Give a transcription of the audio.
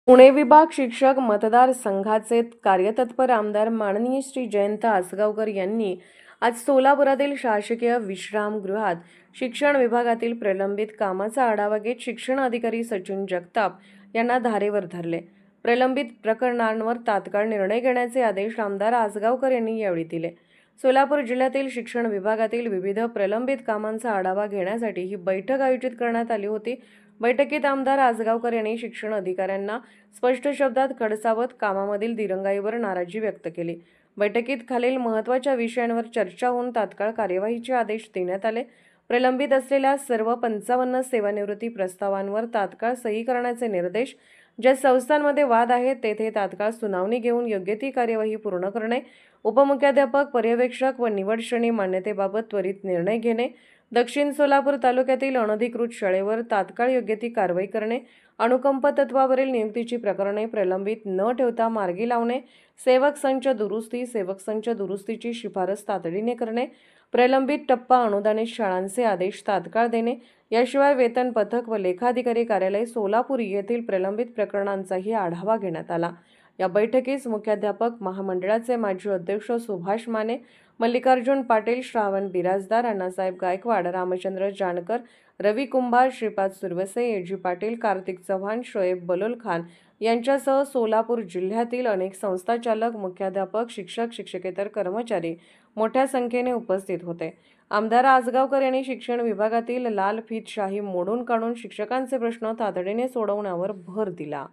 पुणे विभाग शिक्षक मतदारसंघाचे कार्यतत्पर आमदार माननीय श्री जयंत आसगावकर यांनी आज सोलापुरातील शासकीय विश्रामगृहात शिक्षण विभागातील प्रलंबित कामाचा आढावा घेत शिक्षण अधिकारी सचिन जगताप यांना धारेवर धरले. प्रलंबित प्रकरणांवर तात्काळ निर्णय घेण्याचे आदेश आमदार आसगावकर यांनी यावेळी दिले. सोलापूर जिल्ह्यातील शिक्षण विभागातील विविध प्रलंबित कामांचा आढावा घेण्यासाठी ही बैठक आयोजित करण्यात आली होती. बैठकीत आमदार आसगावकर यांनी शिक्षण अधिकाऱ्यांना स्पष्ट शब्दात खडसावत कामामधील दिरंगाईवर नाराजी व्यक्त केली. बैठकीत खालील महत्त्वाच्या विषयांवर चर्चा होऊन तात्काळ कार्यवाहीचे आदेश देण्यात आले. प्रलंबित असलेल्या सर्व 55 सेवानिवृत्ती प्रस्तावांवर तात्काळ सही करण्याचे निर्देश. ज्या संस्थांमध्ये वाद आहेत तेथे तात्काळ सुनावणी घेऊन योग्य ती कार्यवाही पूर्ण करणे. उपमुख्याध्यापक, पर्यवेक्षक व निवड श्रेणी मान्यतेबाबत त्वरित निर्णय घेणे. दक्षिण सोलापूर तालुक्यातील अनधिकृत शाळेवर तात्काळ योग्य ती कारवाई करणे. अनुकंप तत्वावरील नियुक्तीची प्रकरणे प्रलंबित न ठेवता मार्गी लावणे. सेवक संच दुरुस्तीची शिफारस तातडीने करणे. प्रलंबित टप्पा अनुदानित शाळांचे आदेश तात्काळ देणे. याशिवाय वेतन पथक व लेखाधिकारी कार्यालय सोलापूर येथील प्रलंबित प्रकरणांचाही आढावा घेण्यात आला. या बैठकीस मुख्याध्यापक महामंडळाचे माजी अध्यक्ष सुभाष माने, मल्लिकार्जुन पाटील, श्रावण बिराजदार, अण्णासाहेब गायकवाड, रामचंद्र जानकर, रवी कुंभार, श्रीपाद सुरवसे, एजी पाटील, कार्तिक चव्हाण, शोएब बलोल खान यांच्यासह सोलापूर जिल्ह्यातील अनेक संस्थाचालक, मुख्याध्यापक, शिक्षक, शिक्षकेतर कर्मचारी मोठ्या संख्येने उपस्थित होते. आमदार आसगावकर यांनी शिक्षण विभागातील लाल फीत शाही मोडून काढून शिक्षकांचे प्रश्न तातडीने सोडवण्यावर भर दिला.